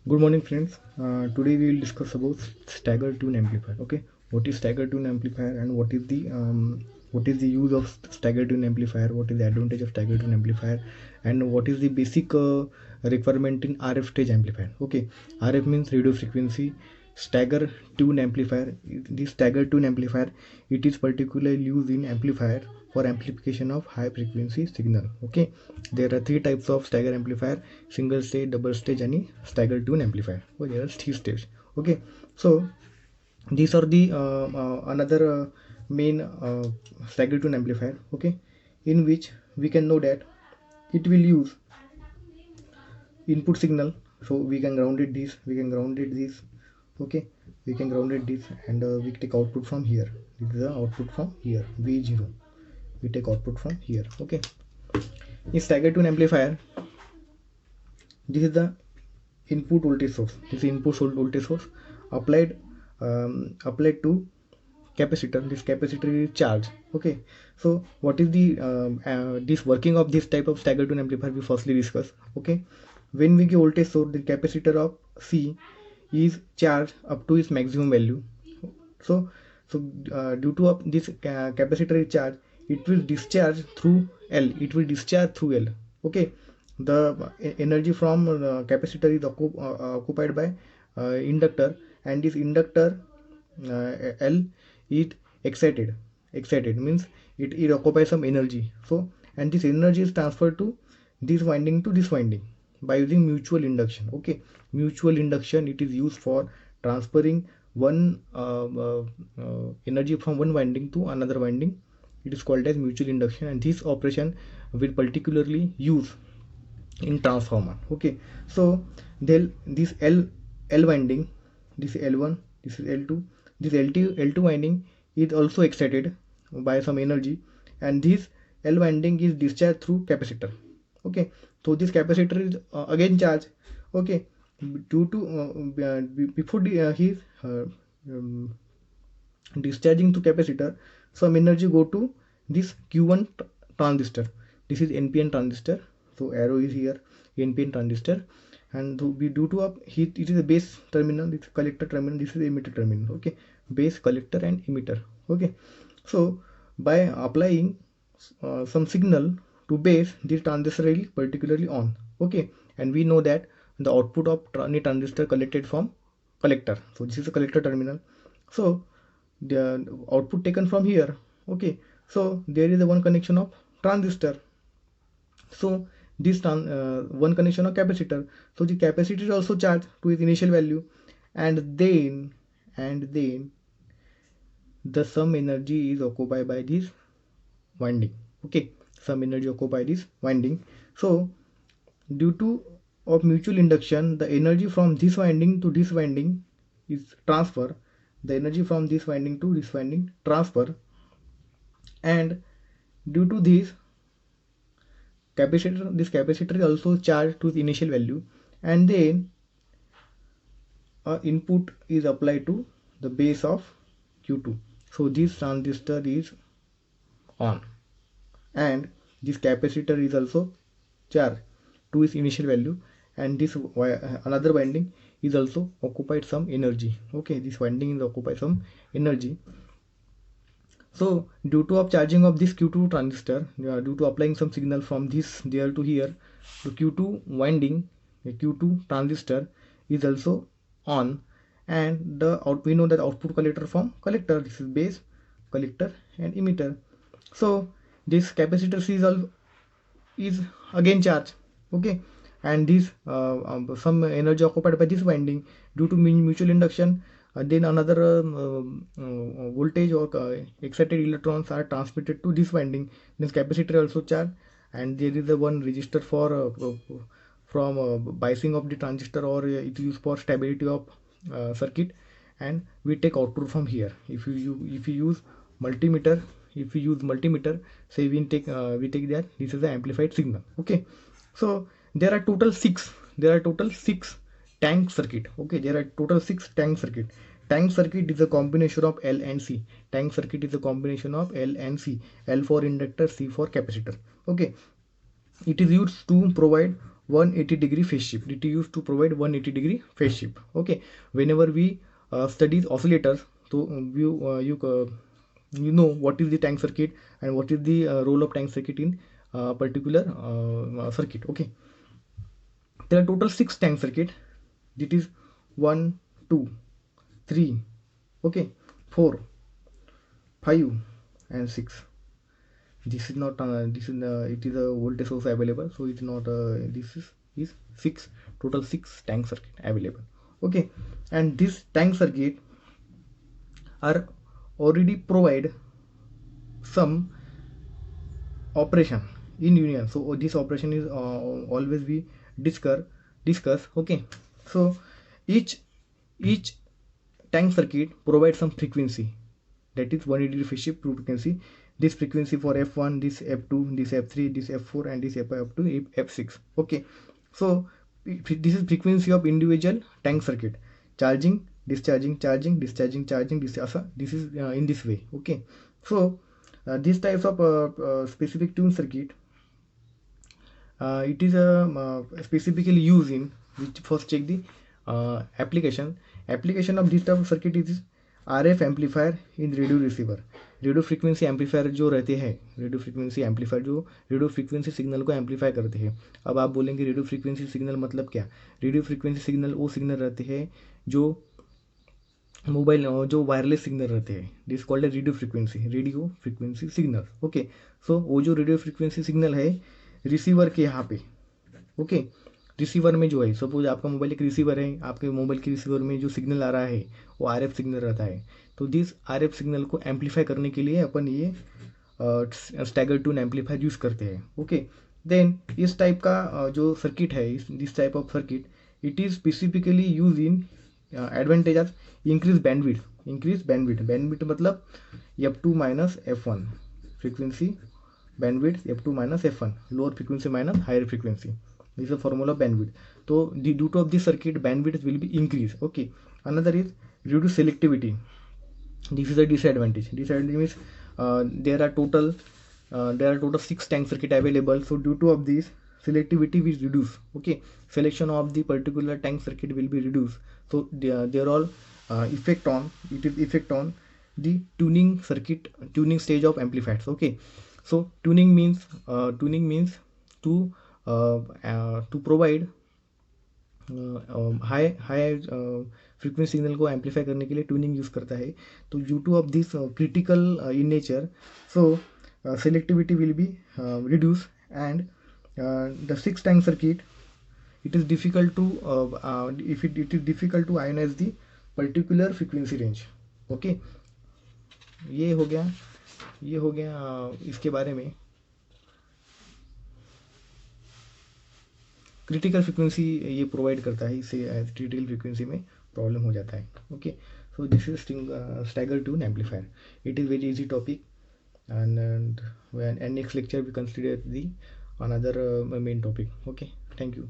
Good morning, friends. Today we will discuss about stagger tune amplifier. Okay, what is stagger tune amplifier and what is the use of stagger tune amplifier? What is the advantage of stagger tune amplifier, and what is the basic requirement in RF stage amplifier? Okay, RF means radio frequency. Stagger tune amplifier. This stagger tune amplifier, it is particularly used in amplifier for amplification of high frequency signal. Okay, there are three types of stagger amplifier: single stage, double stage, and stagger tune amplifier. Oh, there are three stages. Okay, so these are the another main stagger tune amplifier. Okay, in which we can know that it will use input signal. So we can ground it this, we can ground it this. Okay, we can ground it this, and we take output from here. This is the output from here, V0. We take output from here. Okay, in stagger tune amplifier, this is the input voltage source. This input voltage source applied applied to capacitor. This capacitor is charged. Okay, so what is the this working of this type of stagger tune amplifier? We firstly discuss. Okay, when we give voltage source, the capacitor of C is charged up to its maximum value. So due to this capacitor is charged, it will discharge through L. It will discharge through L. Okay, the energy from capacitor is occupied by inductor, and this inductor L is excited means it occupies some energy. So, and this energy is transferred to this winding to this winding by using mutual induction. Okay, mutual induction, it is used for transferring one energy from one winding to another winding. It is called as mutual induction, and this operation will particularly use in transformer. Okay, so this L winding, this L1, this is L2, this L2 winding is also excited by some energy, and this L winding is discharged through capacitor. Okay, so this capacitor is again charged. Okay, due to before he is discharging to capacitor, some energy go to this Q1 transistor. This is NPN transistor. So arrow is here, NPN transistor, and due to it is a base terminal, this collector terminal, this is emitter terminal. Okay, base, collector, and emitter. Okay, so by applying some signal to base, this transistor is particularly on. Okay, and we know that the output of any transistor collected from collector. So this is a collector terminal. So the output taken from here. Okay, so there is a one connection of transistor. So this one connection of capacitor. So the capacitor is also charged to its initial value, and then the some energy is occupied by this winding. Okay, some energy occupied this winding. So due to of mutual induction, the energy from this winding to this winding is transfer. The energy from this winding to this winding transfer, and due to this capacitor is also charged to the initial value, and then input is applied to the base of Q2. So this transistor is on, and this capacitor is also charged to its initial value, and this another winding is also occupied some energy. Okay, this winding is occupied some energy. So due to charging of this Q2 transistor, due to applying some signal from this there to here, the Q2 winding, the Q2 transistor is also on, and we know that output collector from collector, this is base, collector, and emitter. So this capacitor C is again charged. Okay, and this some energy occupied by this winding due to mutual induction. Then another voltage or excited electrons are transmitted to this winding. This capacitor also charged, and there is a one resistor for from biasing of the transistor, or it is used for stability of circuit, and we take output from here. If you use multimeter, say we take that this is the amplified signal. Okay, so there are total six tank circuit. Okay, there are total 6 tank circuit. Tank circuit is a combination of L and C. Tank circuit is a combination of L and C. L for inductor, C for capacitor. Okay, it is used to provide 180 degree phase shift. It is used to provide 180 degree phase shift. Okay, whenever we study oscillators, so you know what is the tank circuit and what is the role of tank circuit in particular circuit. Okay, there are total 6 tank circuit. It is 1, 2, 3, okay, 4, 5 and 6. This is not this is it is a voltage source available, so it's not this is 6, total 6 tank circuit available. Okay, and this tank circuit are already provide some operation in union. So this operation is always we discuss. Okay, so each tank circuit provides some frequency, that is 180 degree phase shift frequency. This frequency for F1, this F2, this F3, this F4 and this F5 up to F6. Okay, so this is frequency of individual tank circuit, charging, discharging, charging, discharging, charging. This is in this way. Okay, so these types of specific tune circuit, it is specifically used in which first check the application of this type of circuit is RF amplifier in radio receiver. Radio frequency amplifier जो रहते हैं, radio frequency amplifier जो radio frequency signal को amplify करते हैं. अब आप बोलेंगे रेडियो फ्रीक्वेंसी सिग्नल मतलब क्या? रेडियो फ्रीक्वेंसी सिग्नल वो सिग्नल रहते हैं जो मोबाइल जो वायरलेस सिग्नल रहते हैं. This called radio frequency signal. Okay, so वो जो रेडियो फ्रीक्वेंसी सिग्नल है रिसीवर के यहाँ पे. ओके, रिसीवर में जो है, सपोज आपका मोबाइल एक रिसीवर है, आपके मोबाइल के रिसीवर में जो सिग्नल आ रहा है वो RF सिग्नल रहता है. तो दिस RF सिग्नल को एम्पलीफाई करने के लिए अपन ये स्टैगर ट्यून एम्पलीफायर यूज़ करते हैं. ओके, देन इस टाइप का जो सर्किट है, this type of circuit it is specifically use in advantage of increase bandwidth मतलब F2 minus F1 frequency bandwidth F2 minus F1, lower frequency minus higher frequency. This is the formula of bandwidth. So due to of this circuit, bandwidth will be increased. Okay, another is due to selectivity. This is a disadvantage. Disadvantage means there are total 6 tank circuit available. So due to of this, selectivity will reduce. Okay, selection of the particular tank circuit will be reduced. So they are all effect on the tuning stage of amplifiers. Okay, so tuning means to provide high frequency signal को amplify करने के लिए tuning use करता है. तो due two of this critical in nature, so selectivity will be reduced, and the 6 tank circuit, it is difficult to it is difficult to ionize the particular frequency range. Okay, ये हो गया इसके बारे में. Critical frequency ये provide करता है, इससे क्रिटिकल फ्रीक्वेंसी में प्रॉब्लम हो जाता है. Okay, so this is stagger tune amplifier. It is very easy topic, and next lecture we consider the another main topic. Okay, thank you.